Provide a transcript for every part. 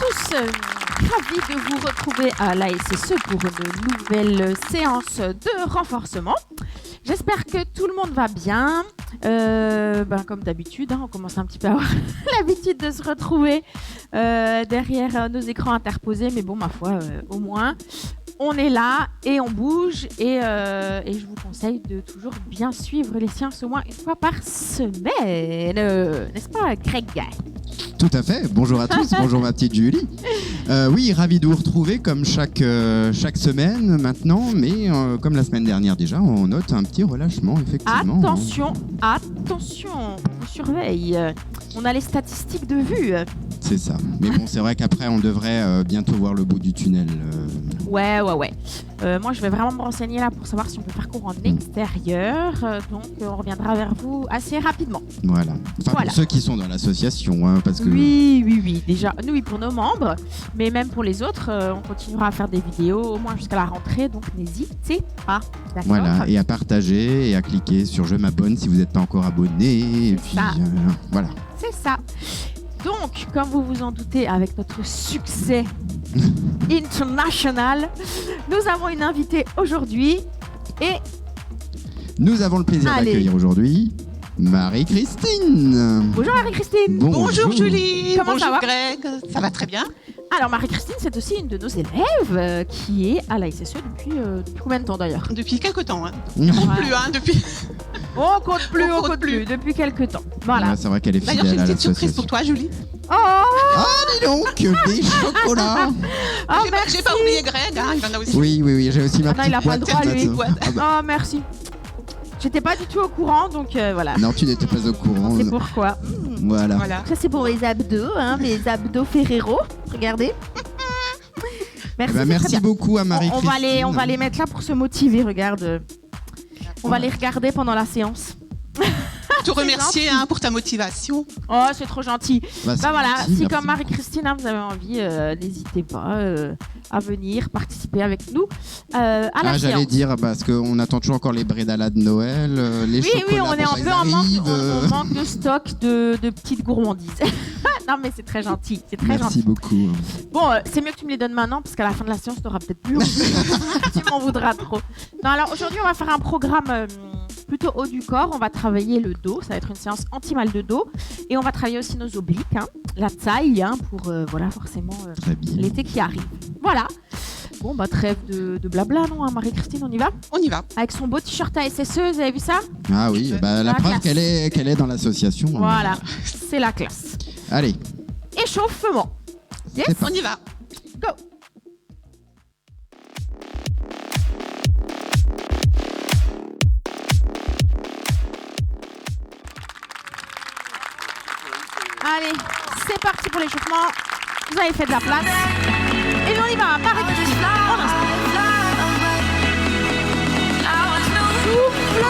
tous, ravi de vous retrouver à l'ASSE pour une nouvelle séance de renforcement. J'espère que tout le monde va bien. Comme d'habitude, on commence un petit peu à avoir l'habitude de se retrouver derrière nos écrans interposés. Mais bon, ma foi, au moins, on est là et on bouge. Et je vous conseille de toujours bien suivre les séances au moins une fois par semaine. N'est-ce pas, Greg? Tout à fait. Bonjour à tous. Bonjour ma petite Julie. Oui, ravi de vous retrouver comme chaque semaine maintenant, mais comme la semaine dernière déjà, on note un petit relâchement effectivement. Attention, on surveille. On a les statistiques de vue. C'est ça. Mais bon, c'est vrai qu'après on devrait bientôt voir le bout du tunnel. Ouais. Moi, je vais vraiment me renseigner là pour savoir si on peut faire cours en extérieur. Donc, on reviendra vers vous assez rapidement. Voilà. Pour ceux qui sont dans l'association, hein, parce que... Oui. Déjà, nous, pour nos membres, mais même pour les autres, on continuera à faire des vidéos au moins jusqu'à la rentrée. Donc, n'hésitez pas. D'accord ? Voilà. Et à partager et à cliquer sur « Je m'abonne » si vous n'êtes pas encore abonné. Et puis, voilà. C'est ça. Donc, comme vous vous en doutez, avec notre succès international, nous avons une invitée aujourd'hui et... Nous avons le plaisir d'accueillir aujourd'hui Marie-Christine. Bonjour Marie-Christine. Bonjour Julie. Comment ça va? Greg. Ça va très bien. Alors Marie-Christine, c'est aussi une de nos élèves qui est à la SSE depuis combien de temps d'ailleurs? Depuis quelques temps. On compte plus, depuis... On compte plus, depuis quelques temps. Voilà. Ouais, c'est vrai qu'elle est fidèle à l'association. D'ailleurs, j'ai une petite l'association. surprise pour toi, Julie. Ah, dis donc, des chocolats. J'ai pas oublié Greg, il en a aussi. Oui, j'ai aussi ma petite il a pas le droit, lui. boîte. Oh, merci. J'étais pas du tout au courant, donc voilà. Non, tu n'étais pas au courant. C'est pourquoi. Voilà. Ça, c'est pour mes abdos, mes abdos Ferrero. Regardez. Merci, merci beaucoup à Marie-Christine. On va les mettre là pour se motiver, regarde. On va les regarder pendant la séance. Te remercier pour ta motivation. Oh, c'est trop gentil. Voilà, gentil, si comme Marie-Christine, vous avez envie, n'hésitez pas à venir participer avec nous à la séance. J'allais dire, parce qu'on attend toujours encore les brédalas de Noël, les chocolats. Oui, on est un peu en arrivent. on manque de stock de petites gourmandises. Non, mais c'est très gentil. Merci beaucoup. Bon, c'est mieux que tu me les donnes maintenant, parce qu'à la fin de la séance, tu n'auras peut-être plus envie. Tu m'en voudras trop. Non, alors aujourd'hui, on va faire un programme plutôt haut du corps. On va travailler le dos. Ça va être une séance anti-mal de dos. Et on va travailler aussi nos obliques, la taille, pour forcément l'été qui arrive. Voilà. Bon, trêve de blabla, non, Marie-Christine, on y va? On y va. Avec son beau t-shirt à SSE, vous avez vu ça? Ah oui, la preuve qu'elle est dans l'association. Voilà, c'est la classe. Allez. Échauffement. Yes, on y va. Go. Allez, c'est parti pour l'échauffement. Vous avez fait de la place. Et on y va, Marie-Christine. On inspire. Souffle.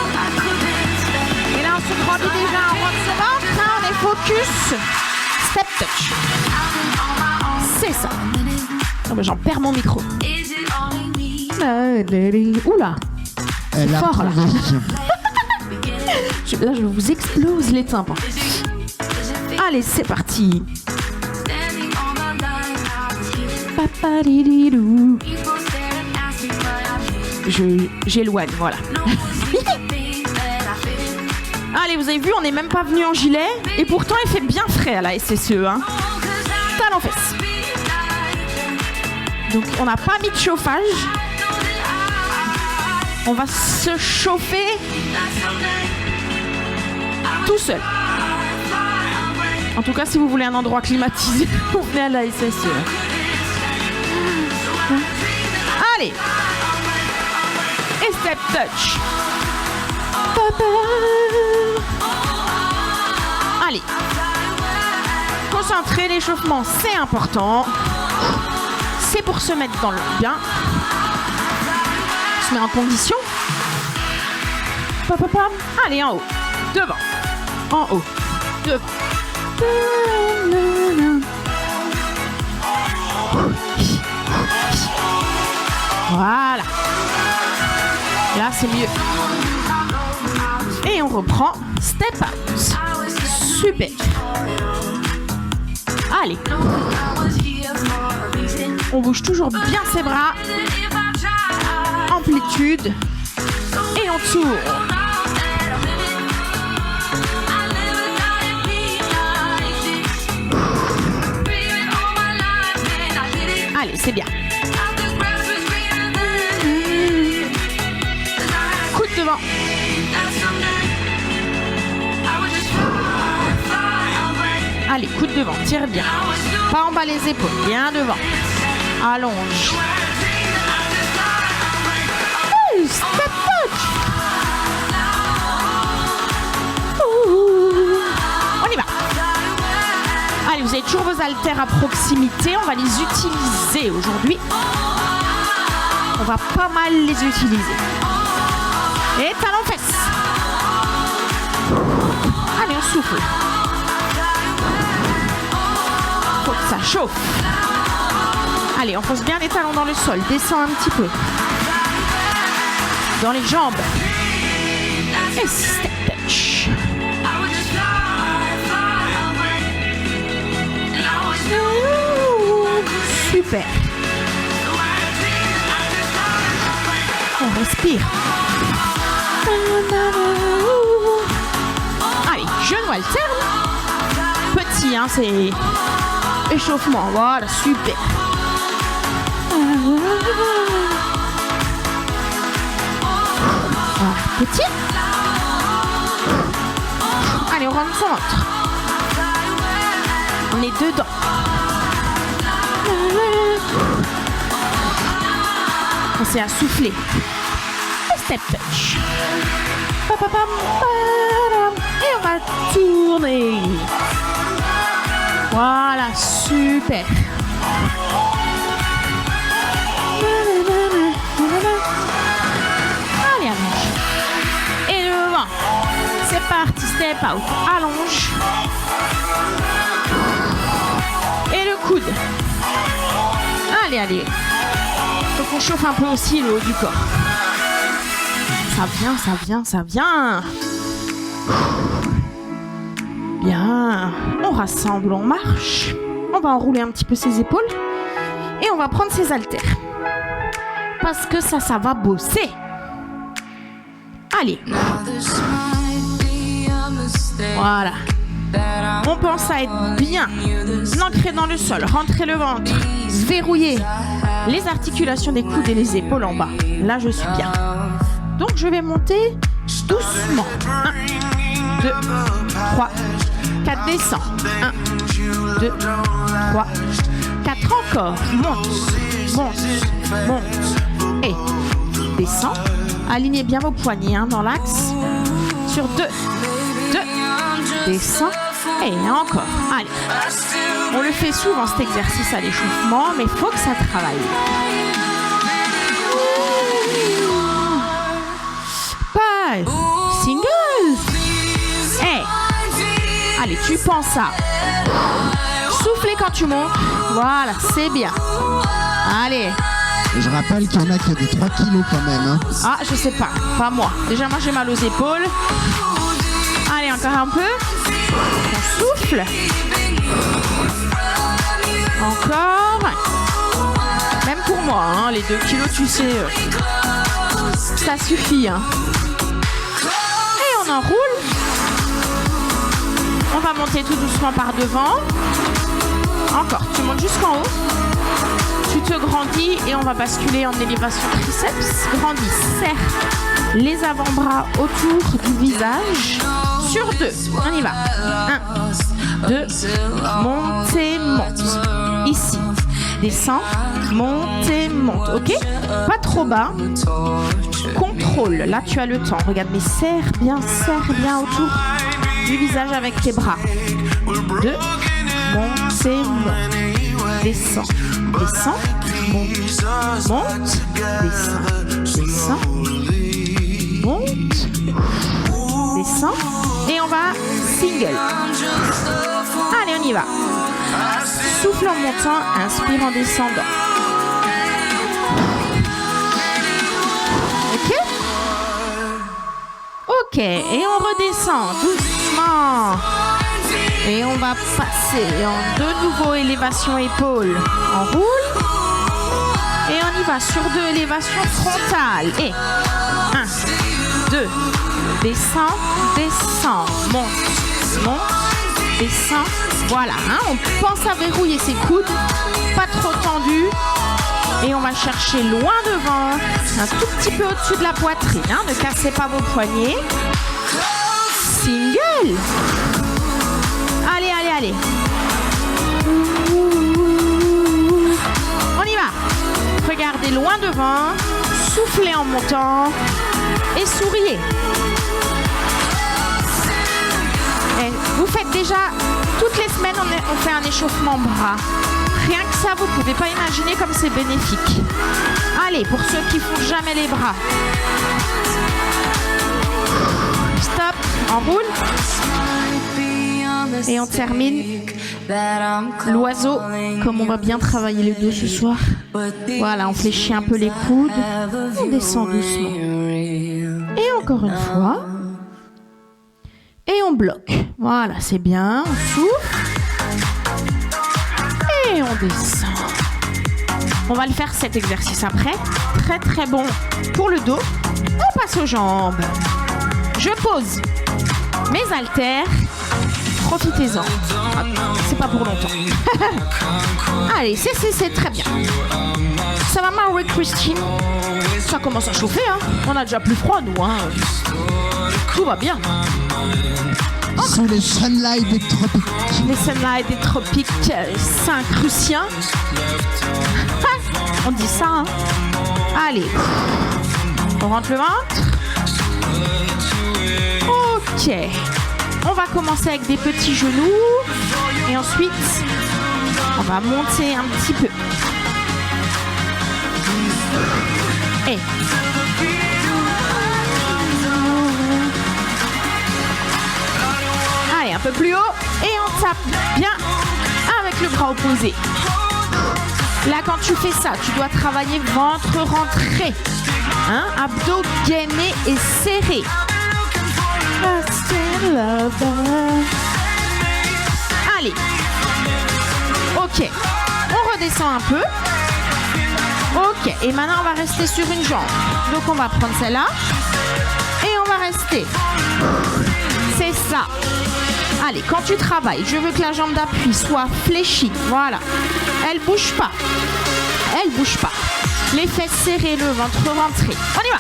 Et là, on se grandit déjà un rond de ventre. On est focus. Step touch. C'est ça. Non, mais j'en perds mon micro. Oula. Elle a fort, là. Là, je vous explose les tympans. Allez, c'est parti. Paparididou. J'éloigne, voilà. Allez, vous avez vu, on n'est même pas venu en gilet. Et pourtant, il fait bien frais à la SSE. Talons fesses. Donc, on n'a pas mis de chauffage. On va se chauffer tout seul. En tout cas, si vous voulez un endroit climatisé, vous venez à la SSE. Allez. Et step touch. Allez. Concentrer l'échauffement, c'est important. C'est pour se mettre dans le bien. On se met en condition. Allez, en haut. Devant. En haut. Devant. Voilà. Là, c'est mieux. Et on reprend. Step out. Super. Allez. On bouge toujours bien ses bras. Amplitude. Et on tourne. Allez, c'est bien. Coup de devant. Allez, coup de devant, tire bien. Pas en bas les épaules, bien devant. Allonge. Step touch. On y va. Allez, vous avez toujours vos haltères à proximité. On va les utiliser aujourd'hui. On va pas mal les utiliser. Et talons fesses. Allez, on souffle. Faut que ça chauffe. Allez, on pose bien les talons dans le sol. Descends un petit peu. Dans les jambes. Et step touch. Super. On respire. Allez, genou alterne. Petit, hein, c'est échauffement. Voilà, super. Voilà, petit. Allez, on rentre son ventre. On est dedans. Pensez à souffler. Step touch. Et on va tourner. Voilà, super. Allez, allonge. Et devant. C'est parti, step out. Allonge. Et le coude. Allez, allez. Faut qu'on chauffe un peu aussi le haut du corps. Ça vient, ça vient, ça vient. Bien. On rassemble, on marche. On va enrouler un petit peu ses épaules. Et on va prendre ses haltères. Parce que ça va bosser. Allez. Voilà. On pense à être bien ancré dans le sol. Rentrer le ventre. Verrouiller les articulations des coudes et les épaules en bas. Là, je suis bien. Donc, je vais monter doucement. 1, 2, 3, 4, descends. 1, 2, 3, 4, encore. Monte, monte, monte. Et descends. Alignez bien vos poignets dans l'axe. Sur 2, 2, descends. Et encore. Allez. On le fait souvent cet exercice à l'échauffement, mais il faut que ça travaille. Pas single. Hey. Allez, tu penses à souffler quand tu montes. Voilà, c'est bien. Allez. Je rappelle qu'il y en a qui ont des 3 kilos quand même. Hein. Ah, je sais pas. Pas moi. Déjà, moi, j'ai mal aux épaules. Allez, encore un peu. On souffle. Encore. Même pour moi, hein, les 2 kilos, tu sais, ça suffit. Hein. Et on enroule. On va monter tout doucement par devant. Encore, tu montes jusqu'en haut. Tu te grandis et on va basculer en élévation triceps. Grandis, serre les avant-bras autour du visage. Sur 2, on y va. 1, 2, montez, monte. Ici, descends, montez, monte. Ok? Pas trop bas. Contrôle. Là, tu as le temps. Regarde, mais serre bien autour du visage avec tes bras. 2, montez, monte. Descends, descends, monte, monte, descends, descends, monte, descends. Et on va single. Allez, on y va. Souffle en montant, inspire en descendant. Ok? Ok, et on redescend doucement. Et on va passer en de nouveau élévation épaule. On roule. Et on y va sur 2 élévations frontales. Et 1, 2, descend, descend, monte, monte, descend. Voilà, hein, on pense à verrouiller ses coudes, pas trop tendus. Et on va chercher loin devant, un tout petit peu au-dessus de la poitrine. Hein, ne cassez pas vos poignets. Single. Allez, allez, allez. On y va. Regardez loin devant, soufflez en montant et souriez. Et vous faites déjà, toutes les semaines, on fait un échauffement bras. Rien que ça, vous ne pouvez pas imaginer comme c'est bénéfique. Allez, pour ceux qui font jamais les bras. Stop, on roule. Et on termine l'oiseau, comme on va bien travailler les dos ce soir. Voilà, on fléchit un peu les coudes, on descend doucement. Et encore une fois. Et on bloque. Voilà, c'est bien, on souffle. Et on descend. On va le faire cet exercice après. Très très bon pour le dos. On passe aux jambes. Je pose mes haltères. Profitez-en. C'est pas pour longtemps. Allez, c'est très bien. Ça va, Marie-Christine? Ça commence à chauffer, hein. On a déjà plus froid, nous, hein. Tout va bien. Ce sont les sunlight des tropiques. Les sunlight des tropiques Saint-Crucien. On dit ça, hein. Allez. On rentre le ventre. Ok. On va commencer avec des petits genoux. Et ensuite, on va monter un petit peu. Et... Allez, un peu plus haut. Et on tape bien avec le bras opposé. Là, quand tu fais ça, tu dois travailler ventre rentré. Hein? Abdos gainés et serrés. Allez. Ok. On redescend un peu. Ok. Et maintenant, on va rester sur une jambe. Donc, on va prendre celle-là. Et on va rester. C'est ça. Allez, quand tu travailles, je veux que la jambe d'appui soit fléchie. Voilà. Elle bouge pas. Elle bouge pas. Les fesses serrées, le ventre rentré. On y va.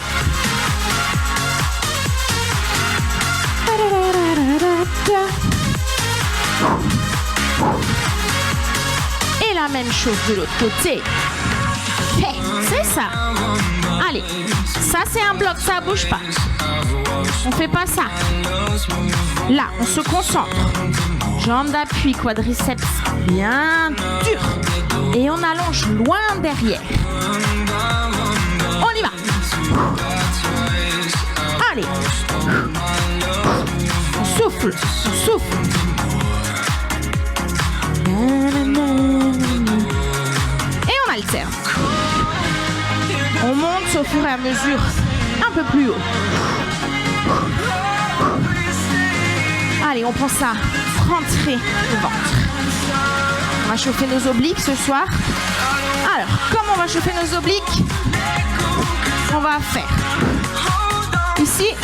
Et la même chose de l'autre côté. Hey, c'est ça. Allez, ça c'est un bloc, ça bouge pas. On fait pas ça. Là, on se concentre. Jambes d'appui, quadriceps bien dur. Et on allonge loin derrière. On y va. Allez. On souffle, on souffle. Et on alterne. On monte au fur et à mesure un peu plus haut. Allez, on prend ça. Rentrer le ventre. On va chauffer nos obliques ce soir. Alors, comme on va chauffer nos obliques, on va faire ici.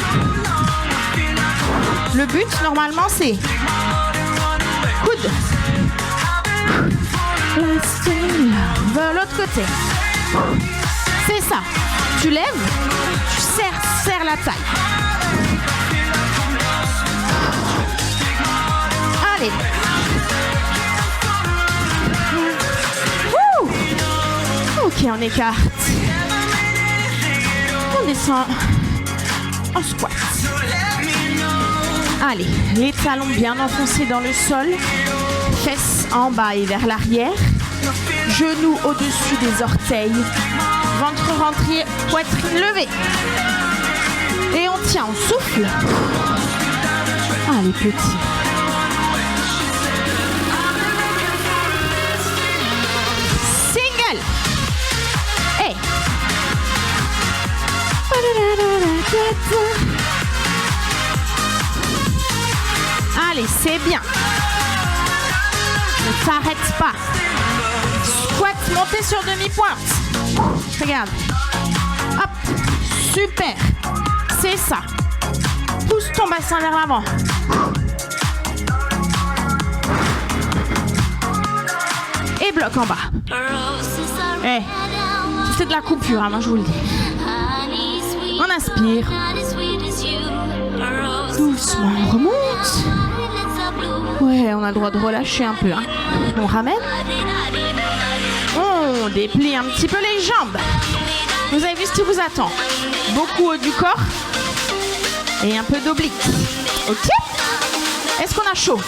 Le but, normalement, c'est coude. De l'autre côté. C'est ça. Tu lèves, tu serres la taille. Allez. Ok, on écarte. On descend en squat. Allez, les talons bien enfoncés dans le sol. Fesses en bas et vers l'arrière. Genoux au-dessus des orteils. Ventre rentré, poitrine levée. Et on tient, on souffle. Allez, petit. Single. Hey. Allez, c'est bien. pas. Squat, montez sur demi-pointe. Regarde. Hop, super. C'est ça. Pousse ton bassin vers l'avant. Et bloc en bas. Eh, c'est de la coupure, hein, moi je vous le dis. On inspire. Doucement, on remonte. Ouais, on a le droit de relâcher un peu. Hein. On ramène. On déplie un petit peu les jambes. Vous avez vu ce qui vous attend. Beaucoup haut du corps. Et un peu d'oblique. Ok? Est-ce qu'on a chaud?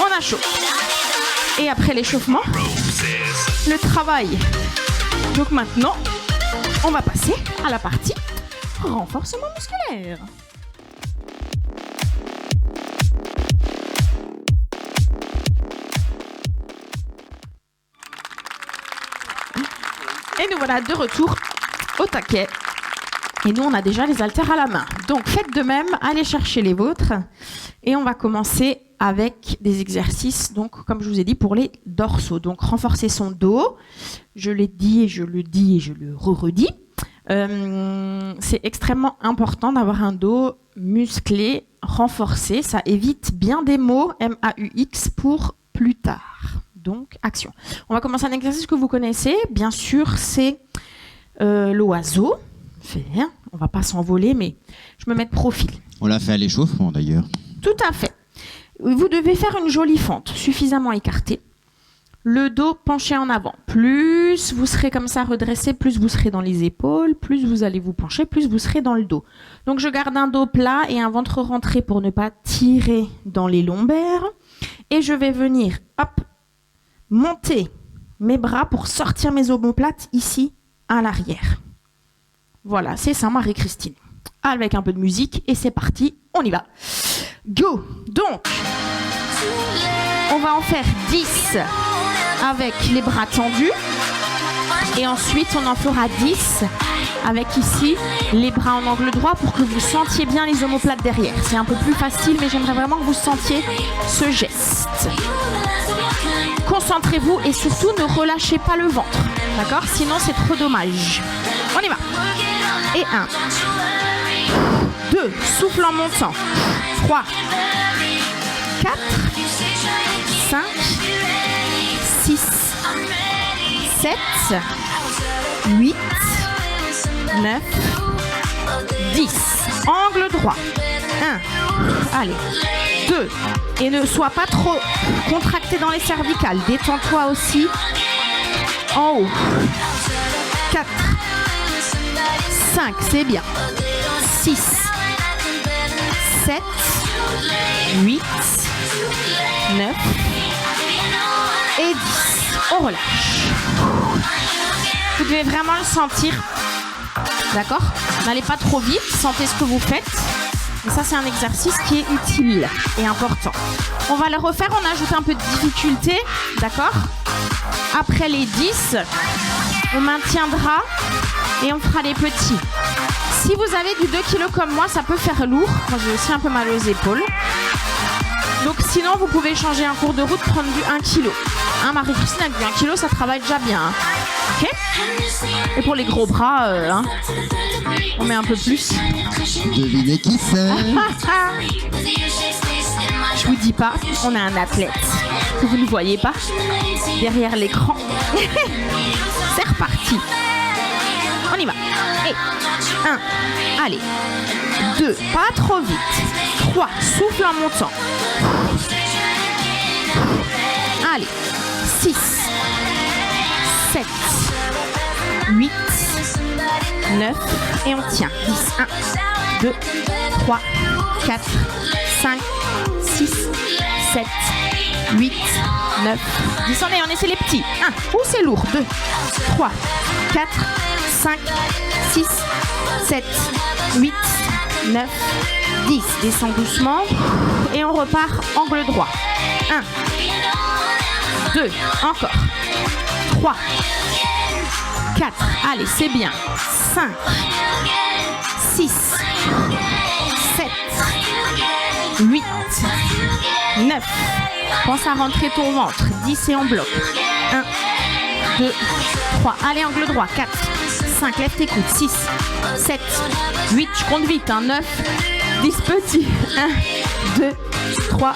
On a chaud. Et après l'échauffement, le travail. Donc maintenant, on va passer à la partie renforcement musculaire. Et nous voilà de retour au taquet. Et nous, on a déjà les haltères à la main. Donc, faites de même, allez chercher les vôtres. Et on va commencer avec des exercices, donc, comme je vous ai dit, pour les dorsaux. Donc, renforcer son dos. Je l'ai dit et je le dis et je le redis. C'est extrêmement important d'avoir un dos musclé, renforcé. Ça évite bien des mots, MAUX, pour plus tard. Donc, action. On va commencer un exercice que vous connaissez. Bien sûr, c'est l'oiseau. On va pas s'envoler, mais je me mets de profil. On l'a fait à l'échauffement d'ailleurs. Tout à fait. Vous devez faire une jolie fente, suffisamment écartée. Le dos penché en avant. Plus vous serez comme ça redressé, plus vous serez dans les épaules, plus vous allez vous pencher, plus vous serez dans le dos. Donc je garde un dos plat et un ventre rentré pour ne pas tirer dans les lombaires. Et je vais venir, hop, monter mes bras pour sortir mes omoplates ici à l'arrière. Voilà, c'est ça Marie-Christine. Avec un peu de musique et c'est parti, on y va. Go! Donc, on va en faire 10 avec les bras tendus. Et ensuite, on en fera 10 avec ici les bras en angle droit pour que vous sentiez bien les omoplates derrière. C'est un peu plus facile, mais j'aimerais vraiment que vous sentiez ce geste. Concentrez-vous et surtout ne relâchez pas le ventre. D'accord? Sinon, c'est trop dommage. On y va. Et 1, 2, souffle en montant. 3, 4, 5, 6, 7, 8, 9, 10. Angle droit. 1, allez, 2. Et ne sois pas trop contracté dans les cervicales. Détends-toi aussi en haut. 4, 5, c'est bien. 6, 7, 8, 9 et 10. On relâche. Vous devez vraiment le sentir. D'accord? N'allez pas trop vite, sentez ce que vous faites. Et ça, c'est un exercice qui est utile et important. On va le refaire, on ajoute un peu de difficulté. D'accord? Après les 10, on maintiendra et on fera les petits. Si vous avez du 2 kg comme moi, ça peut faire lourd. Moi, j'ai aussi un peu mal aux épaules. Donc sinon, vous pouvez changer un cours de route, prendre du 1 kg. Hein, Marie-Christine, avec du 1 kg, ça travaille déjà bien. Hein. Ok? Et pour les gros bras, on met un peu plus. Devinez qui c'est? Je vous dis pas, on a un athlète que vous ne voyez pas derrière l'écran. C'est reparti. On y va. Et 1, allez. 2, pas trop vite. 3, souffle en montant. Allez. 6, 7, 8, 9. Et on tient. 10, 1, 2, 3, 4, 5, 6, 7, 8, 9, 10. On essaie les petits. 1, ouh, c'est lourd. 2, 3, 4, 5, 6, 7, 8, 9, 10. Descends doucement. Et on repart angle droit. 1, 2, encore. 3, 4, allez, c'est bien. 5, 6, 7, 8, 9. Pense à rentrer ton ventre. 10 et en bloc. 1, 2, 3. Allez, angle droit. 4, 5. Lève tes coudes. 6, 7, 8. Je compte vite. 9, 10 petits. 1, 2, 3,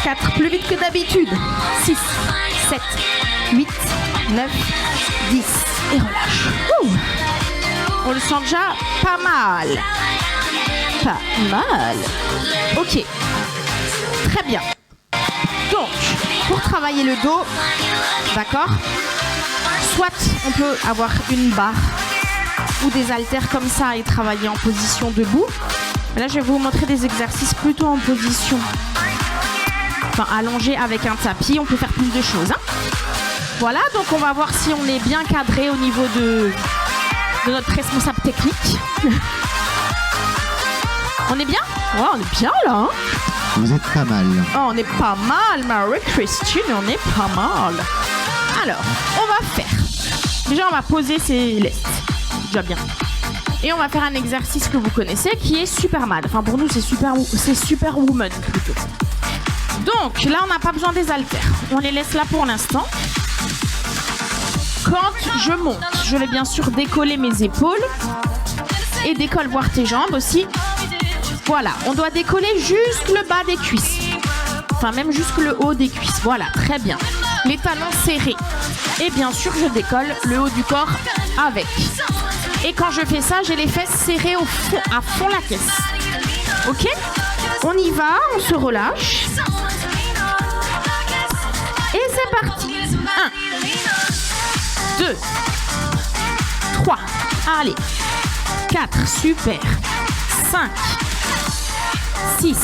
4. Plus vite que d'habitude. 6, 7, 8, 9, 10. Et relâche. Ouh. On le sent déjà pas mal. Pas mal. Ok. Très bien. Donc, pour travailler le dos, d'accord, soit on peut avoir une barre ou des haltères comme ça et travailler en position debout. Là, je vais vous montrer des exercices plutôt en position, enfin allongé avec un tapis. On peut faire plus de choses. Hein. Voilà, donc on va voir si on est bien cadré au niveau de notre responsable technique. On est bien? Ouais, on est bien là. Hein. Vous êtes pas mal. Oh, on est pas mal, Marie-Christine, on est pas mal. Alors, on va faire. Déjà, on va poser ses lestes. Déjà bien. Et on va faire un exercice que vous connaissez qui est Superman. Enfin, pour nous, c'est Superwoman plutôt. Donc, là, on n'a pas besoin des haltères. On les laisse là pour l'instant. Quand je monte, je vais bien sûr décoller mes épaules. Et décolle voir tes jambes aussi. Voilà, on doit décoller jusque le bas des cuisses. Enfin, même jusque le haut des cuisses. Voilà, très bien. Les talons serrés. Et bien sûr, je décolle le haut du corps avec. Et quand je fais ça, j'ai les fesses serrées au fond, à fond la caisse. Ok? On y va, on se relâche. Et c'est parti. 1, 2, 3. Allez. 4, super. 5. 6,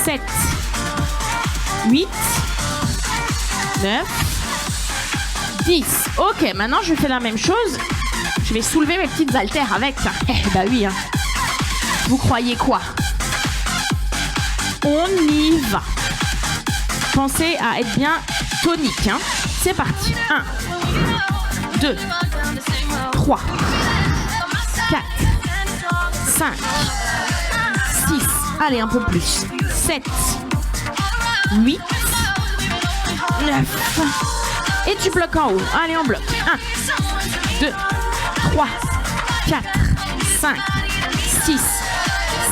7, 8, 9, 10. Ok, maintenant je fais la même chose. Je vais soulever mes petites haltères avec. Bah oui. Hein. Vous croyez quoi? On y va. Pensez à être bien tonique. Hein. C'est parti. 1, 2, 3, 4, 5. 6, allez un peu plus, 7, 8, 9, et tu bloques en haut, allez on bloque, 1, 2, 3, 4, 5, 6,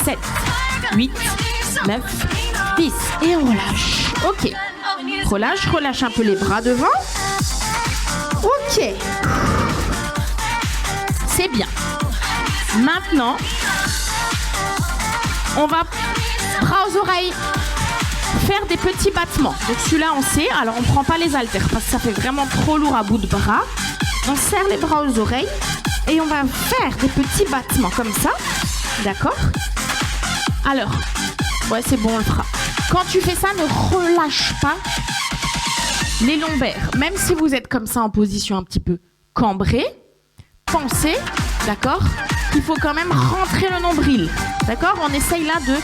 7, 8, 9, 10, et on relâche, ok, relâche un peu les bras devant, ok, c'est bien, maintenant, on va, bras aux oreilles, faire des petits battements. Donc celui-là, on sait. Alors, on ne prend pas les haltères parce que ça fait vraiment trop lourd à bout de bras. On serre les bras aux oreilles et on va faire des petits battements comme ça. D'accord? Alors, ouais, c'est bon, on le fera. Quand tu fais ça, ne relâche pas les lombaires. Même si vous êtes comme ça en position un petit peu cambrée, pensez, d'accord, qu'il faut quand même rentrer le nombril. D'accord? On essaye là de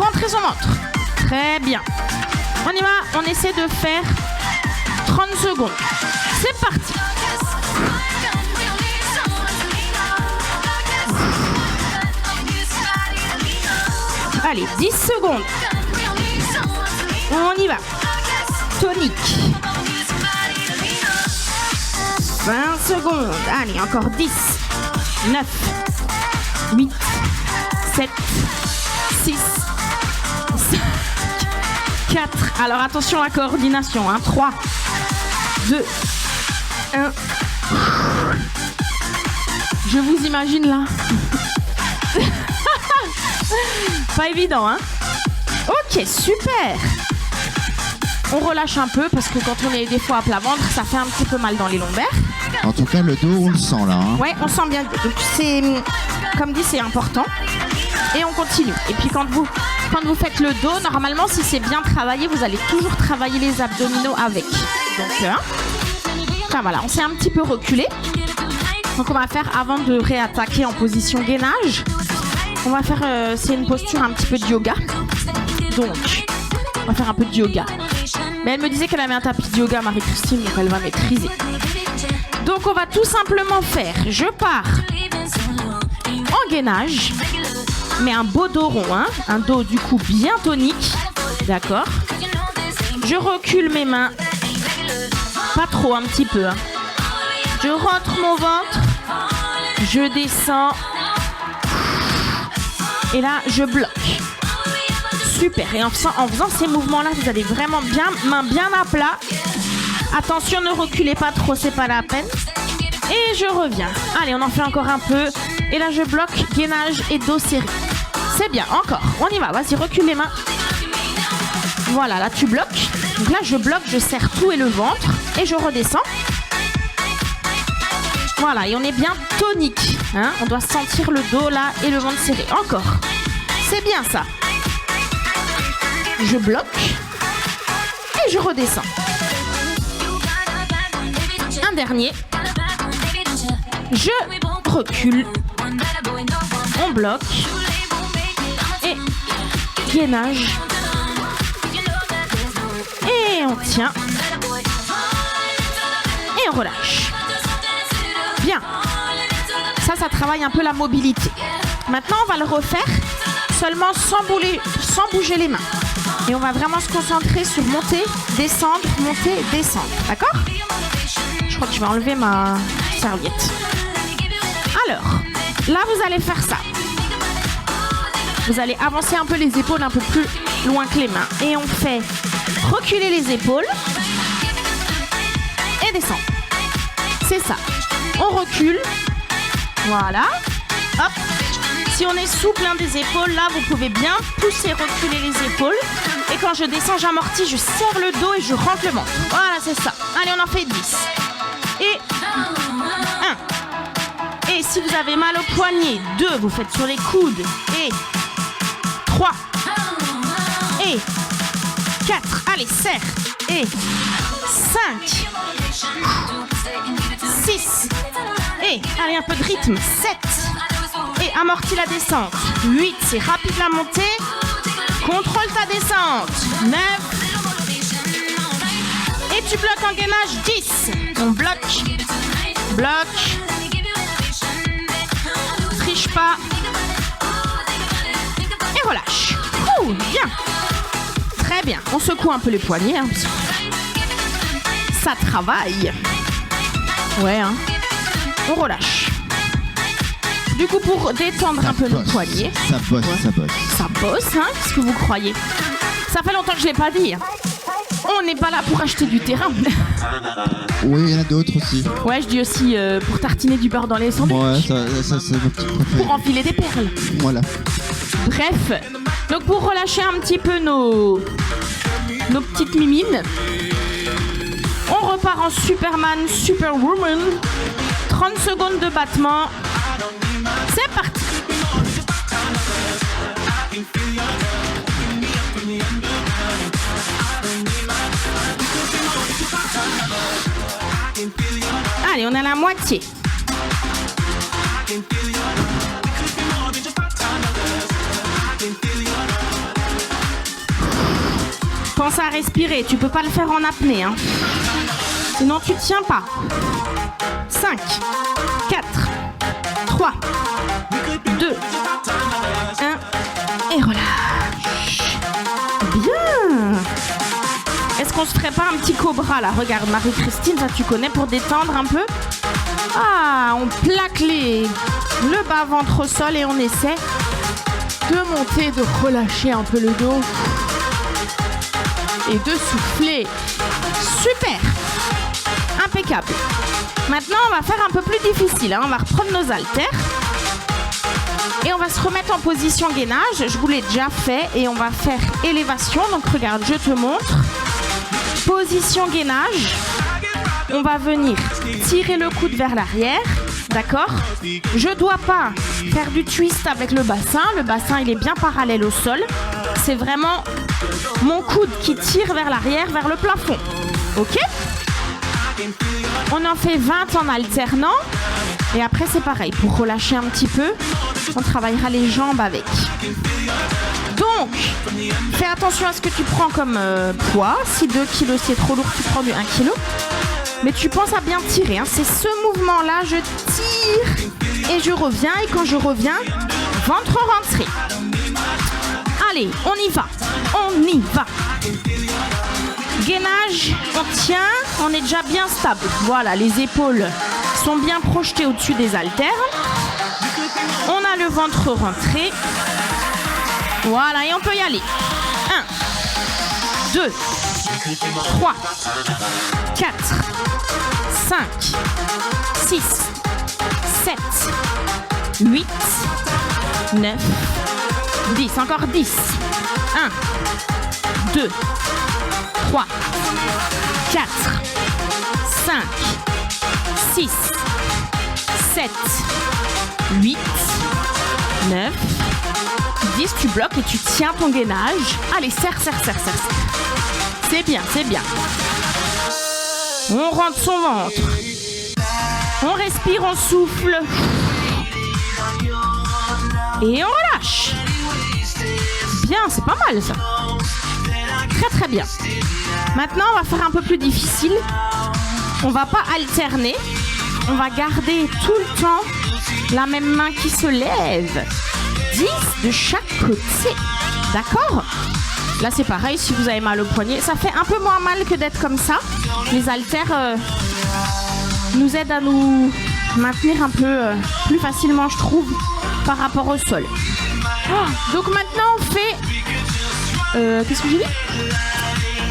rentrer son ventre. Très bien. On y va. On essaie de faire 30 secondes. C'est parti. Allez, 10 secondes. On y va. Tonique. 20 secondes. Allez, encore 10. 9. 8, 7, 6, 5, 4. Alors attention à la coordination. 3, 2, 1. Je vous imagine là. Pas évident, hein? Ok, super. On relâche un peu parce que quand on est des fois à plat ventre, ça fait un petit peu mal dans les lombaires. En tout cas, le dos, on le sent là. Hein. Ouais, on sent bien. Donc c'est, comme dit, c'est important. Et on continue. Et puis quand vous faites le dos, normalement, si c'est bien travaillé, vous allez toujours travailler les abdominaux avec. Donc, enfin voilà, on s'est un petit peu reculé. Donc on va faire, avant de réattaquer en position gainage, on va faire, c'est une posture un petit peu de yoga. Donc, on va faire un peu de yoga. Mais elle me disait qu'elle avait un tapis de yoga, Marie-Christine, donc elle va maîtriser. Donc on va tout simplement faire, je pars en gainage, mais un beau dos rond, hein, un dos du coup bien tonique. D'accord. Je recule mes mains. Pas trop, un petit peu. Hein. Je rentre mon ventre. Je descends. Et là, je bloque. Super. Et en faisant ces mouvements-là, vous allez vraiment bien, main bien à plat. Attention, ne reculez pas trop, c'est pas la peine. Et je reviens. Allez, on en fait encore un peu. Et là, je bloque, gainage et dos serré. C'est bien, encore. On y va. Vas-y, recule les mains. Voilà, là, tu bloques. Donc là, je bloque, je serre tout et le ventre. Et je redescends. Voilà, et on est bien tonique. Hein, on doit sentir le dos, là, et le ventre serré. Encore. C'est bien, ça. Je bloque. Et je redescends. Un dernier. Je recule. On bloque. Et gainage. Et on tient. Et on relâche. Bien. Ça travaille un peu la mobilité. Maintenant, on va le refaire seulement sans bouger les mains. Et on va vraiment se concentrer sur monter, descendre, d'accord ? Je crois que je vais enlever ma serviette. Alors, là, vous allez faire ça. Vous allez avancer un peu les épaules un peu plus loin que les mains. Et on fait reculer les épaules et descendre. C'est ça. On recule. Voilà. Hop. Si on est souple des épaules, là, vous pouvez bien pousser, reculer les épaules. Et quand je descends, j'amortis, je serre le dos et je rentre le ventre. Voilà, c'est ça. Allez, on en fait 10. Et 1. Et si vous avez mal au poignet, 2, vous faites sur les coudes. Et 3. Et 4. Allez, serre. Et 5. 6. Et allez, un peu de rythme. 7. Et amortis la descente. 8, c'est rapide la montée. Contrôle ta descente. 9. Et tu bloques en gainage. 10. On bloque. Bloque. Triche pas. Et relâche. Ouh, bien. Très bien. On secoue un peu les poignets. Hein. Ça travaille. Ouais, hein. On relâche. Du coup, pour détendre un peu le poignet. Ça bosse, ouais. Ça bosse, hein. Qu'est-ce que vous croyez ? Ça fait longtemps que je ne l'ai pas dit. Hein. On n'est pas là pour acheter du terrain. Oui, il y en a d'autres aussi. Ouais, je dis aussi pour tartiner du beurre dans les sandwichs. Ouais, ça c'est notre petit préféré. Pour enfiler des perles. Voilà. Bref, donc pour relâcher un petit peu nos petites mimines, on repart en Superman, Superwoman. 30 secondes de battement. C'est parti. Allez, on est à la moitié. Pense à respirer, tu peux pas le faire en apnée, hein. Sinon tu tiens pas. 5, 4, 3, 2, 1 et relâche. Bien. Est-ce qu'on se ferait pas un petit cobra là ? Regarde Marie-Christine, ça tu connais pour détendre un peu. Ah, on plaque le bas-ventre au sol et on essaie de monter, de relâcher un peu le dos et de souffler. Super. Impeccable. Maintenant, on va faire un peu plus difficile. Hein. On va reprendre nos haltères. Et on va se remettre en position gainage. Je vous l'ai déjà fait. Et on va faire élévation. Donc, regarde, je te montre. Position gainage. On va venir tirer le coude vers l'arrière. D'accord ? Je ne dois pas faire du twist avec le bassin. Le bassin, il est bien parallèle au sol. C'est vraiment mon coude qui tire vers l'arrière, vers le plafond. Ok ? On en fait 20 en alternant. Et après, c'est pareil. Pour relâcher un petit peu, on travaillera les jambes avec. Donc, fais attention à ce que tu prends comme poids. Si 2 kilos c'est trop lourd, tu prends du 1 kg. Mais tu penses à bien tirer. Hein. C'est ce mouvement-là. Je tire et je reviens. Et quand je reviens, ventre rentré. Allez, on y va. On y va. Gainage, on tient, on est déjà bien stable. Voilà, les épaules sont bien projetées au-dessus des haltères. On a le ventre rentré. Voilà, et on peut y aller. 1, 2, 3, 4, 5, 6, 7, 8, 9, 10. Encore 10. 1, 2, 3, 4, 5, 6, 7, 8, 9, 10. Tu bloques et tu tiens ton gainage. Allez, serre, serre, serre, serre, serre. C'est bien, c'est bien. On rentre son ventre. On respire, on souffle. Et on relâche. Bien, c'est pas mal ça. Très très bien. Maintenant, on va faire un peu plus difficile. On va pas alterner. On va garder tout le temps la même main qui se lève. 10 de chaque côté. D'accord ? Là, c'est pareil, si vous avez mal au poignet. Ça fait un peu moins mal que d'être comme ça. Les haltères nous aident à nous maintenir un peu plus facilement, je trouve, par rapport au sol. Donc maintenant, on fait... qu'est-ce que j'ai dit ?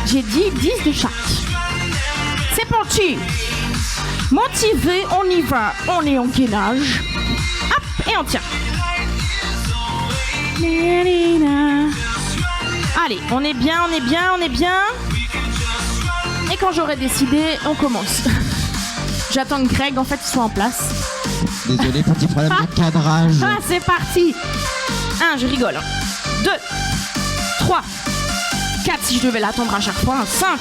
J'ai dit 10 de chaque. C'est parti. Motivé, on y va. On est en gainage. Hop, et on tient. Allez, on est bien, on est bien, on est bien. Et quand j'aurai décidé, on commence. J'attends que Greg, en fait, soit en place. Désolé, petit problème de cadrage. Ah, c'est parti. 1, je rigole. 2, 3, 4, si je devais l'attendre à chaque fois. 5,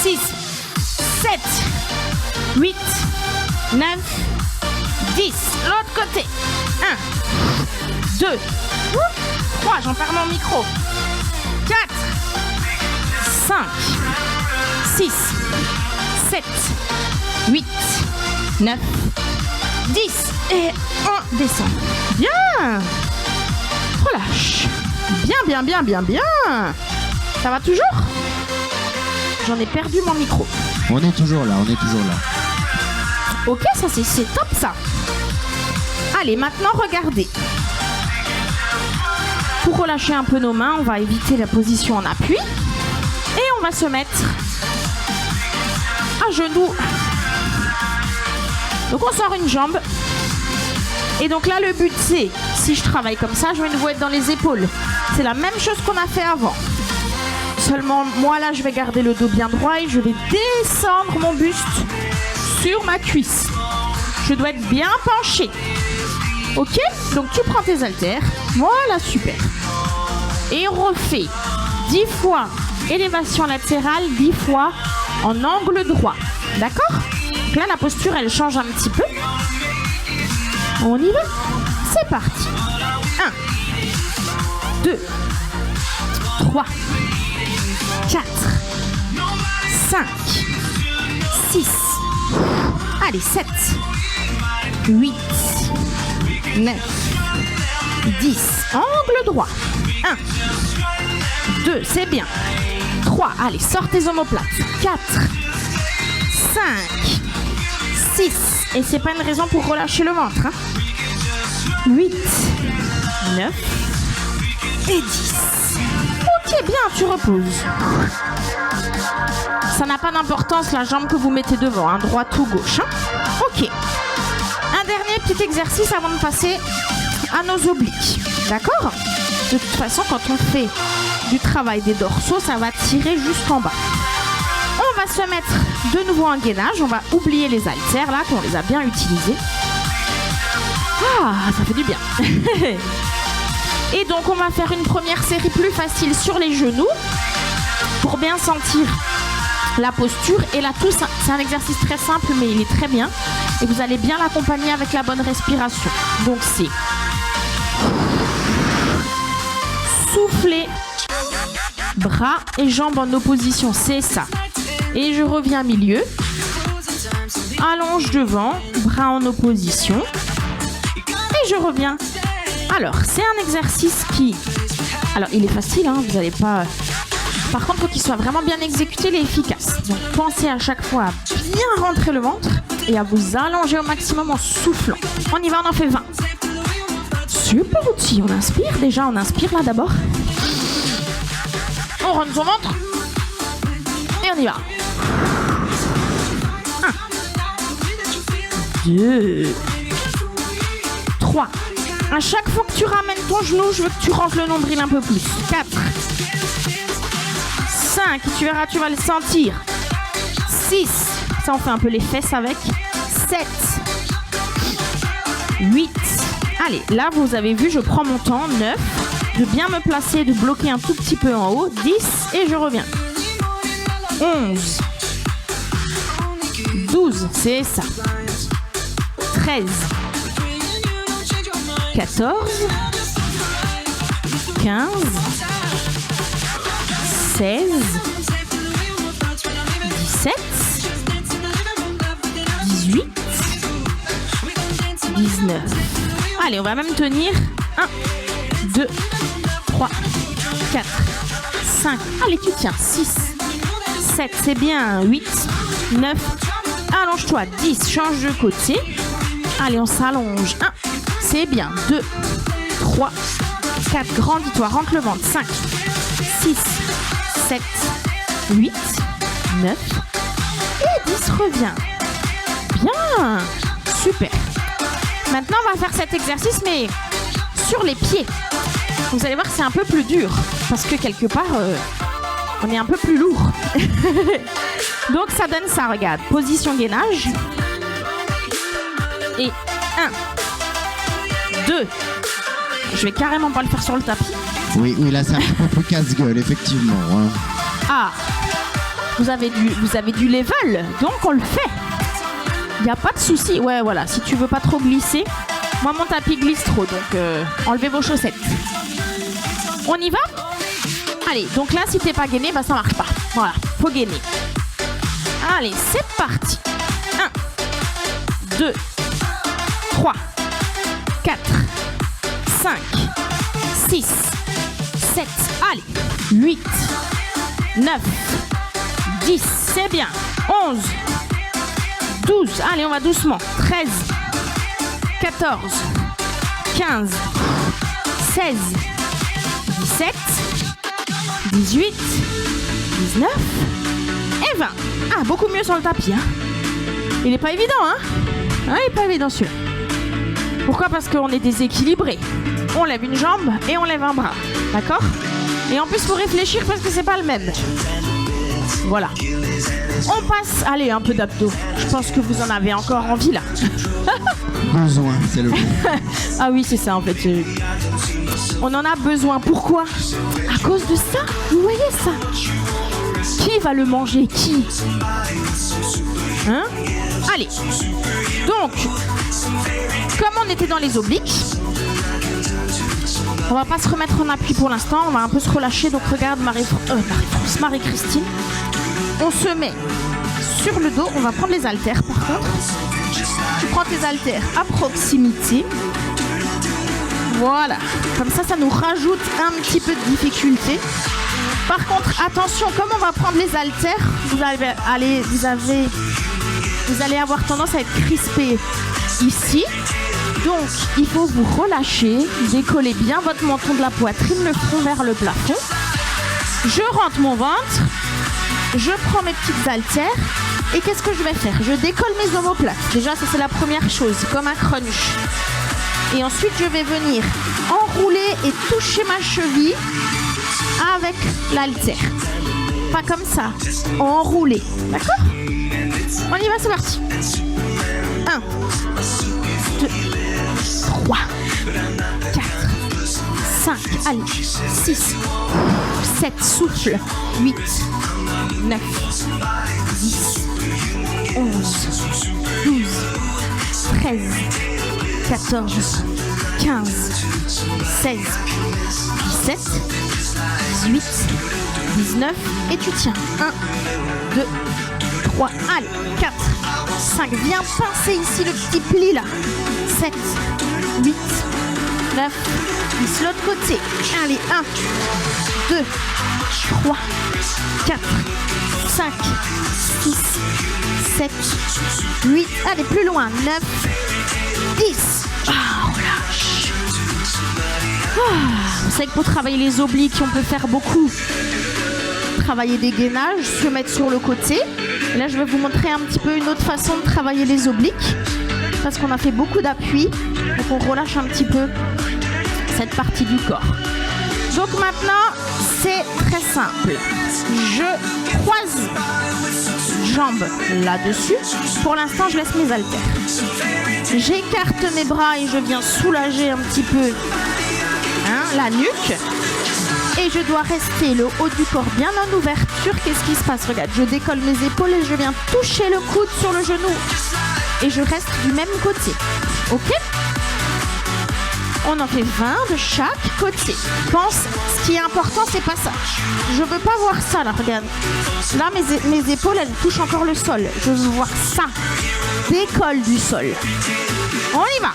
6, 7, 8, 9, 10. L'autre côté. 1, 2, 3, j'en perds mon micro. 4, 5, 6, 7, 8, 9, 10. Et on descend. Bien. Relâche. Bien, bien, bien, bien, bien. Ça va toujours ? J'en ai perdu mon micro. On est toujours là, on est toujours là. Ok, ça c'est top ça. Allez, maintenant regardez. Pour relâcher un peu nos mains, on va éviter la position en appui. Et on va se mettre à genoux. Donc on sort une jambe. Et donc là, le but c'est, si je travaille comme ça, je mets une bouette dans les épaules. C'est la même chose qu'on a fait avant. Seulement, moi là, je vais garder le dos bien droit et je vais descendre mon buste sur ma cuisse. Je dois être bien penché. Ok ? Donc tu prends tes haltères. Voilà, super. Et on refait 10 fois élévation latérale, 10 fois en angle droit. D'accord ? Donc là, la posture, elle change un petit peu. On y va ? C'est parti. 1, 2, 3, 4, 5, 6, allez, 7, 8, 9, 10, angle droit. 1, 2, c'est bien. 3, allez, sors tes omoplates. 4, 5, 6, et c'est pas une raison pour relâcher le ventre. 8, 9 et 10. Ok, bien, tu reposes. Ça n'a pas d'importance la jambe que vous mettez devant, hein, droite ou gauche. Ok. Un dernier petit exercice avant de passer à nos obliques. D'accord ? De toute façon, quand on fait du travail des dorsaux, ça va tirer jusqu'en bas. On va se mettre de nouveau en gainage. On va oublier les haltères là, qu'on les a bien utilisés. Ah, ça fait du bien. Et donc, on va faire une première série plus facile sur les genoux pour bien sentir la posture. Et là, tout ça, c'est un exercice très simple, mais il est très bien. Et vous allez bien l'accompagner avec la bonne respiration. Donc, c'est souffler, bras et jambes en opposition. C'est ça. Et je reviens milieu. Allonge devant, bras en opposition. Et je reviens. Alors, c'est un exercice qui Alors, il est facile, hein, vous n'allez pas... Par contre, il faut qu'il soit vraiment bien exécuté et efficace. Donc, pensez à chaque fois à bien rentrer le ventre et à vous allonger au maximum en soufflant. On y va, on en fait 20. Super outil, on inspire déjà, on inspire là d'abord. On rentre son ventre. Et on y va. 1, 2, 3. À chaque fois que tu ramènes ton genou, je veux que tu rentres le nombril un peu plus. 4, 5, tu verras, tu vas le sentir. 6, ça on fait un peu les fesses avec. 7, 8. Allez, là vous avez vu, je prends mon temps. 9, de bien me placer, de bloquer un tout petit peu en haut. 10 et je reviens. 11, 12, c'est ça. 13, 14, 15, 16, 17, 18, 19. Allez, on va même tenir 1, 2, 3, 4, 5. Allez, tu tiens. 6, 7, c'est bien. 8, 9. Allonge-toi. 10, change de côté. Allez, on s'allonge. 1, c'est bien. 2, 3, 4. Grandis-toi, rentre le ventre. 5, 6, 7, 8, 9 et 10. Reviens. Bien. Super. Maintenant, on va faire cet exercice, mais sur les pieds. Vous allez voir que c'est un peu plus dur, parce que quelque part, on est un peu plus lourd. Donc, ça donne ça, regarde. Position gainage. Et 1, 2. Je vais carrément pas le faire sur le tapis. Oui, là, c'est un peu plus casse-gueule, effectivement. Hein. Ah, vous avez du level, donc on le fait. Il n'y a pas de souci. Ouais, voilà, si tu veux pas trop glisser. Moi, mon tapis glisse trop, donc enlevez vos chaussettes. On y va? Allez, donc là, si t'es pas gainé, bah ça marche pas. Voilà, faut gainer. Allez, c'est parti. 1, 2, 3, 4, 5, 6, 7, allez, 8, 9, 10, c'est bien. 11, 12, allez, on va doucement. 13, 14, 15, 16, 17, 18, 19 et 20. Ah, beaucoup mieux sur le tapis. Hein. Il n'est pas évident, hein? Ah, il n'est pas évident celui-là. Pourquoi? Parce qu'on est déséquilibré. On lève une jambe et on lève un bras. D'accord? Et en plus, il faut réfléchir parce que c'est pas le même. Voilà. On passe. Allez, un peu d'abdos. Je pense que vous en avez encore envie là. Besoin, c'est le mot. Ah oui, c'est ça en fait. On en a besoin. Pourquoi? À cause de ça. Vous voyez ça? Qui va le manger? Qui? Hein? Allez. Donc, comme on était dans les obliques, on va pas se remettre en appui pour l'instant. On va un peu se relâcher. Donc regarde Marie-Christine. On se met sur le dos. On va prendre les haltères par contre. Tu prends tes haltères à proximité. Voilà. Comme ça, ça nous rajoute un petit peu de difficulté. Par contre, attention, comme on va prendre les haltères, vous allez avoir tendance à être crispé ici. Donc, il faut vous relâcher, décoller bien votre menton de la poitrine, le front vers le plafond. Je rentre mon ventre, je prends mes petites haltères et qu'est-ce que je vais faire? Je décolle mes omoplates. Déjà, ça c'est la première chose, comme un crunch. Et ensuite, je vais venir enrouler et toucher ma cheville avec l'haltère. Pas comme ça, enrouler. D'accord? On y va, c'est parti. 1, 2, 3, 4, 5, allez, 6, 7, souffle, 8, 9, 10, 11, 12, 13, 14, 15, 16, 17, 18, 19 et tu tiens. 1, 2, 3, allez, 4, 5, viens pincer ici le petit pli là. 7, 8, 9, 10. L'autre côté. Allez, 1, 2, 3, 4, 5, 6, 7, 8. Allez, plus loin. 9, 10. Relâche. Vous savez que pour travailler les obliques, on peut faire beaucoup. Travailler des gainages, se mettre sur le côté. Et là, je vais vous montrer un petit peu une autre façon de travailler les obliques. Parce qu'on a fait beaucoup d'appui. Donc, on relâche un petit peu cette partie du corps. Donc maintenant, c'est très simple. Je croise jambes là-dessus. Pour l'instant, je laisse mes haltères. J'écarte mes bras et je viens soulager un petit peu la nuque. Et je dois rester le haut du corps bien en ouverture. Qu'est-ce qui se passe? Regarde, je décolle mes épaules et je viens toucher le coude sur le genou. Et je reste du même côté. Ok? On en fait 20 de chaque côté. Pense, ce qui est important, c'est pas ça. Je veux pas voir ça, là, regarde. Là, mes épaules, elles touchent encore le sol. Je veux voir ça. Décolle du sol. On y va.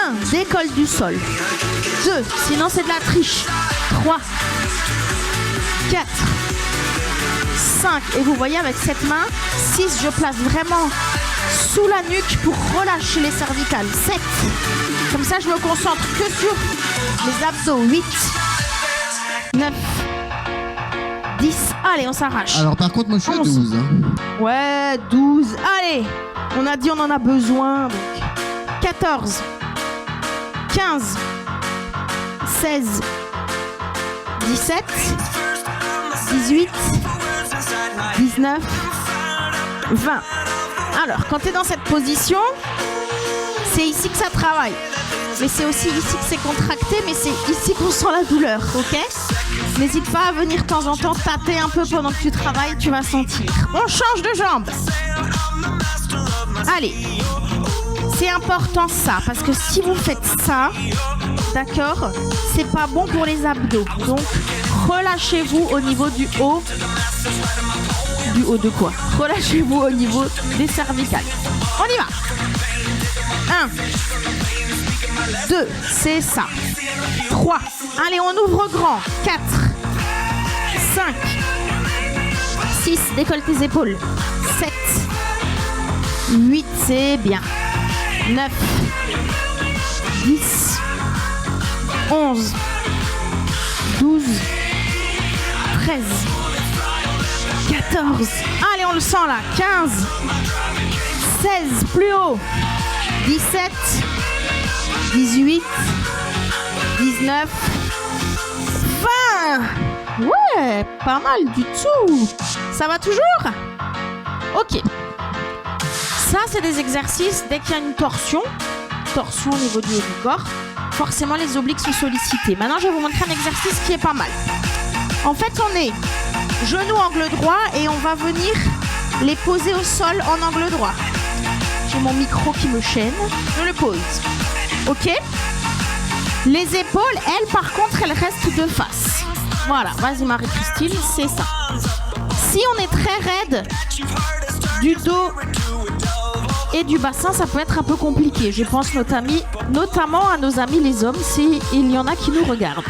1, décolle du sol. 2, sinon c'est de la triche. 3, 4, 5. Et vous voyez, avec cette main, 6, je place vraiment sous la nuque pour relâcher les cervicales. 7. Comme ça, je me concentre que sur les abdos. 8, 9, 10. Allez, on s'arrache. Alors, par contre, moi, je suis à 12. Ouais, 12. Allez, on a dit on en a besoin. Donc. 14, 15, 16, 17, 18, 19, 20. Alors, quand tu es dans cette position, c'est ici que ça travaille. Mais c'est aussi ici que c'est contracté, mais c'est ici qu'on sent la douleur, ok? N'hésite pas à venir de temps en temps tâter un peu pendant que tu travailles, tu vas sentir. On change de jambe. Allez. C'est important ça, parce que si vous faites ça, d'accord, c'est pas bon pour les abdos. Donc, relâchez-vous au niveau du haut. Du haut de quoi? Relâchez-vous au niveau des cervicales. On y va. 1, 2, c'est ça. 3, allez, on ouvre grand. 4, 5, 6, décolle tes épaules. 7, 8, c'est bien. 9, 10, 11, 12, 13, 14. Allez, on le sent là. 15, 16, plus haut. 17, 18, 19, 20. Ouais, pas mal du tout. Ça va toujours? Ok. Ça, c'est des exercices, dès qu'il y a une torsion au niveau du haut du corps, forcément les obliques sont sollicités. Maintenant, je vais vous montrer un exercice qui est pas mal. En fait, on est genou angle droit et on va venir les poser au sol en angle droit. J'ai mon micro qui me chaîne, je le pose. Ok? Les épaules, elles, par contre, elles restent de face. Voilà, vas-y Marie-Christine, c'est ça. Si on est très raide du dos et du bassin, ça peut être un peu compliqué. Je pense notamment à nos amis les hommes, s'il y en a qui nous regardent.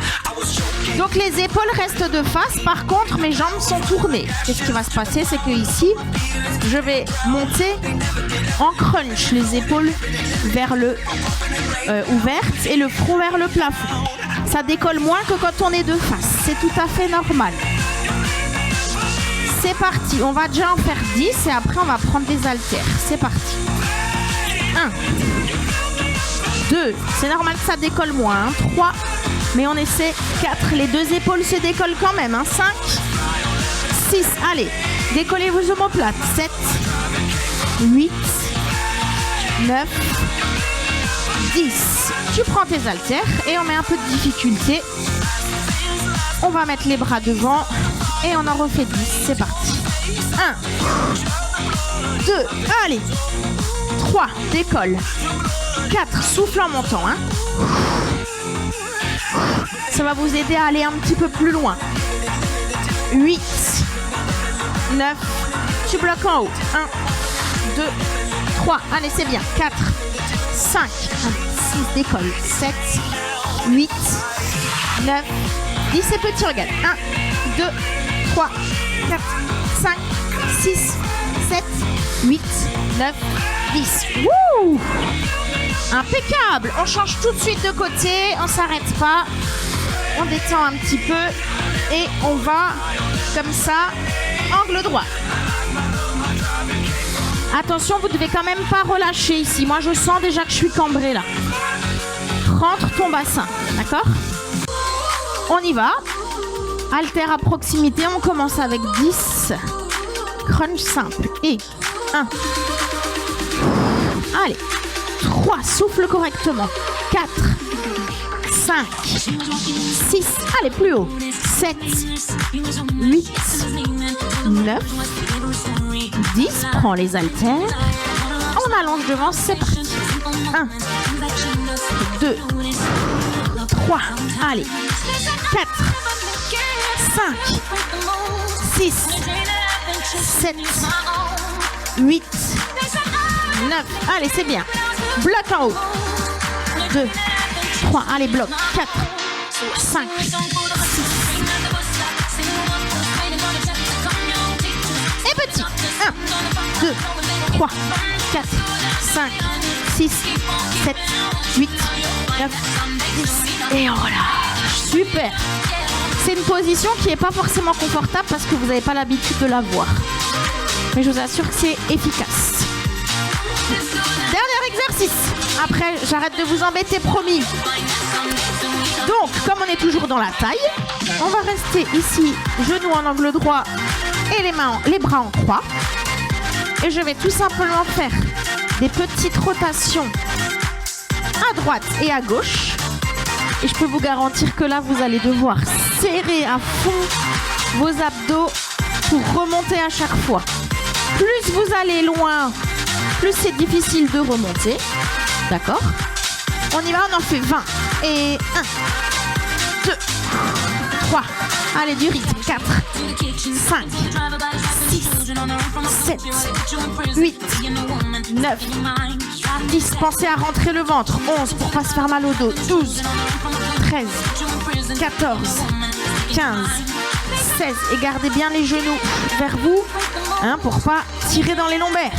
Donc les épaules restent de face, par contre mes jambes sont tournées. Qu'est-ce qui va se passer? C'est que ici, je vais monter en crunch, les épaules vers le ouvertes et le front vers le plafond. Ça décolle moins que quand on est de face. C'est tout à fait normal. C'est parti, on va déjà en faire 10 et après on va prendre des haltères. C'est parti. 1, 2, c'est normal que ça décolle moins. 3, mais on essaie. 4, les deux épaules se décollent quand même. 5, 6, allez, décollez vos omoplates. 7, 8, 9, 10. Tu prends tes haltères et on met un peu de difficulté. On va mettre les bras devant et on en refait 10. C'est parti. 1, 2, allez. 3, décolle. 4, souffle en montant. Ça va vous aider à aller un petit peu plus loin. 8, 9, tu bloques en haut. 1, 2, 3, allez, c'est bien. 4, 5, 6, décolle. 7, 8, 9, 10, et petit, regarde. 1, 2, 3, 4, 5, 6, 7, 8, 9, 10. Wouh! Impeccable. On change tout de suite de côté, on s'arrête pas. On détend un petit peu et on va comme ça, angle droit. Attention, vous devez quand même pas relâcher ici. Moi, je sens déjà que je suis cambrée là. Rentre ton bassin, d'accord? On y va. Haltère à proximité, on commence avec 10. Crunch simple. Et 1. Allez. 3, souffle correctement. 4, 5, 6, allez, plus haut. 7, 8, 9, 10, prends les haltères. On allonge devant, c'est parti. 1, 2, 3, allez. 4, 5, 6, 7, 8, 9, allez, c'est bien. Bloc en haut. 2, 3, allez, bloc. 4, 5, 6. Et petit. 1, 2, 3, 4, 5, 6, 7, 8, 9, 10. Et on relâche. Super. C'est une position qui n'est pas forcément confortable parce que vous n'avez pas l'habitude de la voir. Mais je vous assure que c'est efficace. Dernier exercice. Après, j'arrête de vous embêter, promis. Donc, comme on est toujours dans la taille, on va rester ici, genoux en angle droit et les bras en croix. Et je vais tout simplement faire des petites rotations à droite et à gauche. Et je peux vous garantir que là, vous allez devoir serrer à fond vos abdos pour remonter à chaque fois. Plus vous allez loin, plus c'est difficile de remonter. D'accord? On y va, on en fait 20. Et 1, 2, 3. Allez, du rythme. 4, 5, 6, 7, 8, 9, 10. Pensez à rentrer le ventre. 11 pour pas se faire mal au dos. 12, 13, 14, 15, 16. Et gardez bien les genoux vers vous, hein, pour pas tirer dans les lombaires.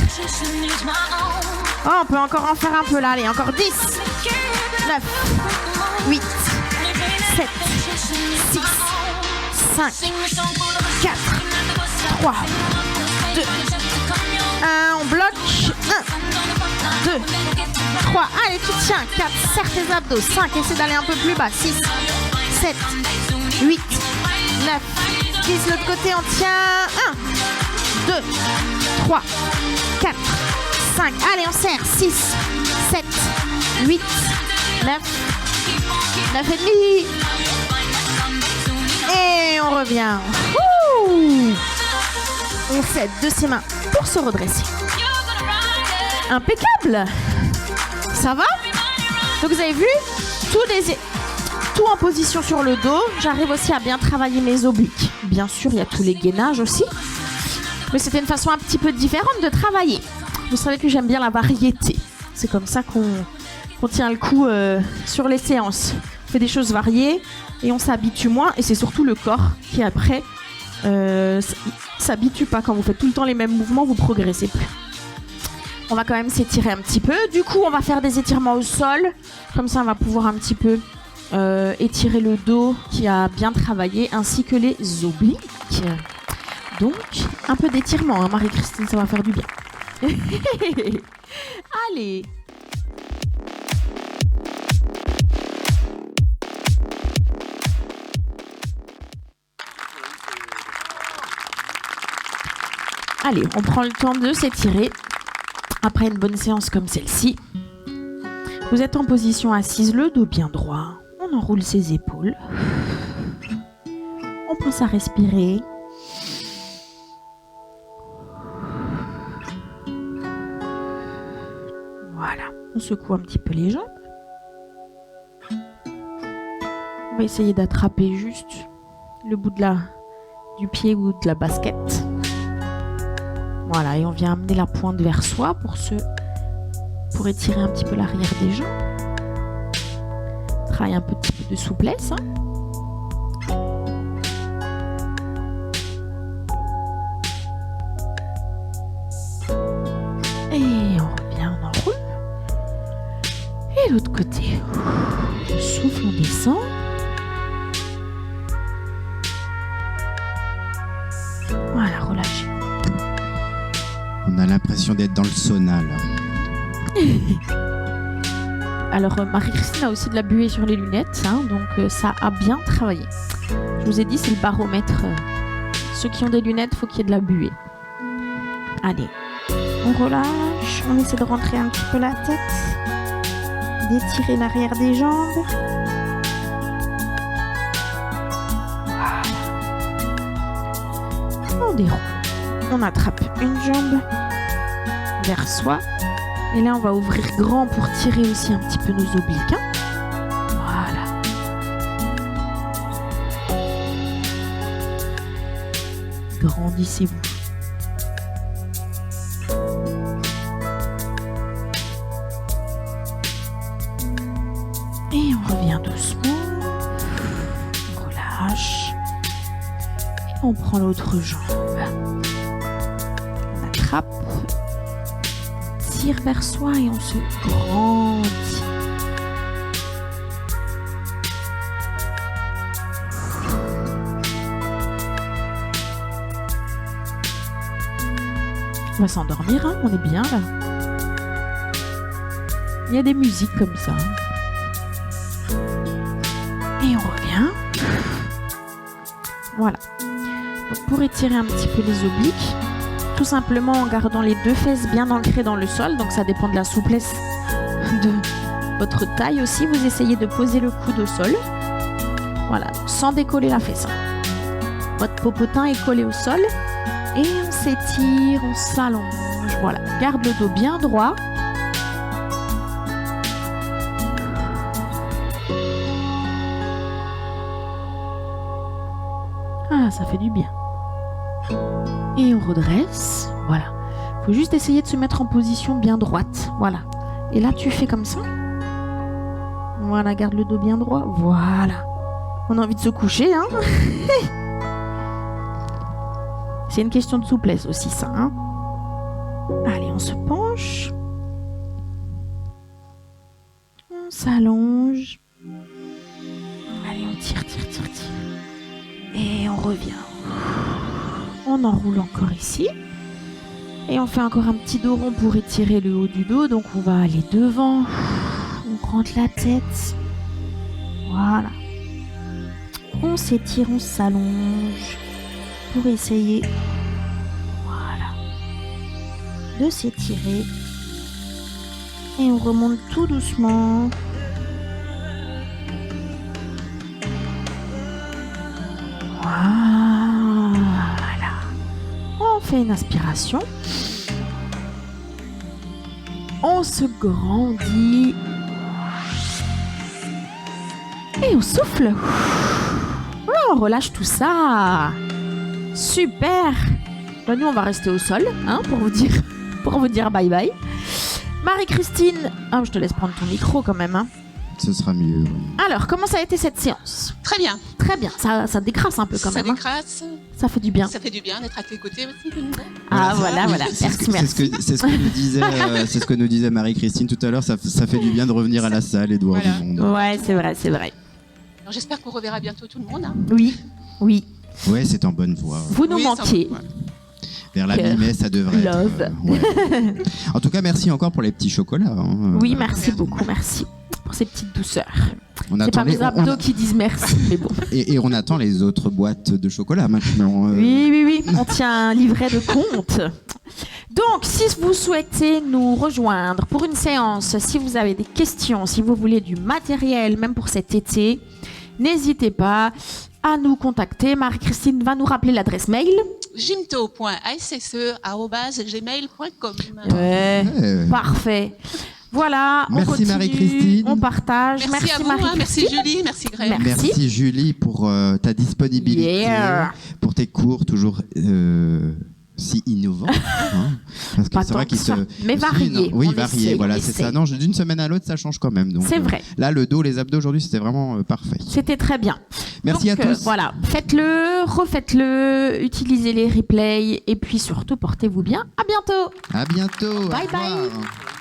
Oh, on peut encore en faire un peu là. Allez, encore 10, 9, 8, 7, 6, 5, 4, 3, 2, 1. On bloque. 1, 2, 3. Allez, tu tiens. 4, serre tes abdos. 5, essaie d'aller un peu plus bas. 6, 7, 8, 9, 10. L'autre côté, on tient. 1, 2, 3, 4, 5. Allez, on serre. 6, 7, 8, 9, 9 et demi. Et on revient. Ouh, on s'aide de ses mains pour se redresser. Impeccable. Ça va? Donc vous avez vu, tout en position sur le dos. J'arrive aussi à bien travailler mes obliques. Bien sûr, il y a tous les gainages aussi. Mais c'était une façon un petit peu différente de travailler. Vous savez que j'aime bien la variété. C'est comme ça qu'on tient le coup sur les séances. On fait des choses variées et on s'habitue moins. Et c'est surtout le corps qui après s'habitue pas. Quand vous faites tout le temps les mêmes mouvements, vous progressez plus. On va quand même s'étirer un petit peu. Du coup, on va faire des étirements au sol. Comme ça, on va pouvoir un petit peu étirer le dos qui a bien travaillé, ainsi que les obliques. Donc, un peu d'étirement, hein, Marie-Christine, ça va faire du bien. Allez. Allez, on prend le temps de s'étirer. Après une bonne séance comme celle-ci, vous êtes en position assise, le dos bien droit. On enroule ses épaules. On pense à respirer. Voilà, on secoue un petit peu les jambes. On va essayer d'attraper juste le bout du pied ou de la basket. Voilà, et on vient amener la pointe vers soi pour se pour étirer un petit peu l'arrière des jambes. Travaille un petit peu de souplesse. Et on revient, on enroule. Et l'autre côté. On souffle, on descend. Voilà, relâchez. On a l'impression d'être dans le sauna, là. Alors, Marie-Christine a aussi de la buée sur les lunettes, hein, donc ça a bien travaillé. Je vous ai dit, c'est le baromètre. Ceux qui ont des lunettes, il faut qu'il y ait de la buée. Allez, on relâche, on essaie de rentrer un petit peu la tête, d'étirer l'arrière des jambes. Voilà. On déroule. On attrape une jambe vers soi. Et là, on va ouvrir grand pour tirer aussi un petit peu nos obliques. Hein. Voilà. Grandissez-vous. Et on revient doucement. On relâche. Et on prend l'autre jambe. On attrape. Tire vers soi et on se grandit. On va s'endormir, hein, on est bien là. Il y a des musiques comme ça. Et on revient. Voilà. Donc pour étirer un petit peu les obliques, tout simplement en gardant les deux fesses bien ancrées dans le sol, donc ça dépend de la souplesse de votre taille aussi. Vous essayez de poser le coude au sol, voilà, sans décoller la fesse. Votre popotin est collé au sol et on s'étire, on s'allonge, voilà. Garde le dos bien droit. Ah, ça fait du bien. Et on redresse, voilà. Faut juste essayer de se mettre en position bien droite, voilà. Et là, tu fais comme ça. Voilà, garde le dos bien droit, voilà. On a envie de se coucher, hein. C'est une question de souplesse aussi, ça, hein. Allez, on se penche. On s'allonge. Allez, on tire. Et on revient. On enroule encore ici. Et on fait encore un petit dos rond pour étirer le haut du dos. Donc on va aller devant. On rentre la tête. Voilà. On s'étire, on s'allonge. Pour essayer. Voilà. De s'étirer. Et on remonte tout doucement. Voilà. On fait une inspiration. On se grandit. Et on souffle. Voilà, on relâche tout ça. Super. Là, nous, on va rester au sol, hein, pour vous dire bye bye. Marie-Christine, je te laisse prendre ton micro quand même, hein. Ce sera mieux. Oui. Alors, comment ça a été cette séance? Très bien. Très bien. Ça décrasse un peu quand même. Ça décrasse. Ça fait du bien. Ça fait du bien d'être à tes côtés aussi. Ah, voilà. Merci. C'est ce que nous disait Marie-Christine tout à l'heure. Ça fait du bien de revenir à la salle et de voir du monde. Ouais, c'est vrai. Alors, j'espère qu'on reverra bientôt tout le monde. Hein. Oui. Ouais, c'est en bonne voie. Vous nous manquiez. Vers la mi-mai, ça devrait Love. être... ouais. En tout cas, merci encore pour les petits chocolats. Hein. Oui, merci beaucoup. Merci pour ces petites douceurs. C'est pas mes abdos qui disent merci, mais bon. Et on attend les autres boîtes de chocolat maintenant. Oui. On tient un livret de compte. Donc, si vous souhaitez nous rejoindre pour une séance, si vous avez des questions, si vous voulez du matériel, même pour cet été, n'hésitez pas à nous contacter. Marie-Christine va nous rappeler l'adresse mail. gymto.asse@gmail.com. Ouais. Parfait. Voilà, merci on continue, Marie-Christine. on partage. Merci à vous, Marie-Christine. merci Julie, merci Greg. Merci Julie pour ta disponibilité, pour tes cours toujours si innovant. Hein, parce que Pas c'est vrai tant qu'il que ça, mais varié. Oui, On varié, essaie, voilà, on c'est essaie. ça. Non, d'une semaine à l'autre, ça change quand même. Donc, C'est vrai. Là, le dos, les abdos aujourd'hui, c'était vraiment parfait. C'était très bien. Merci Donc, à tous. Voilà, faites-le, refaites-le, utilisez les replays et puis surtout portez-vous bien. À bientôt. À bientôt. Bye Au bye. revoir.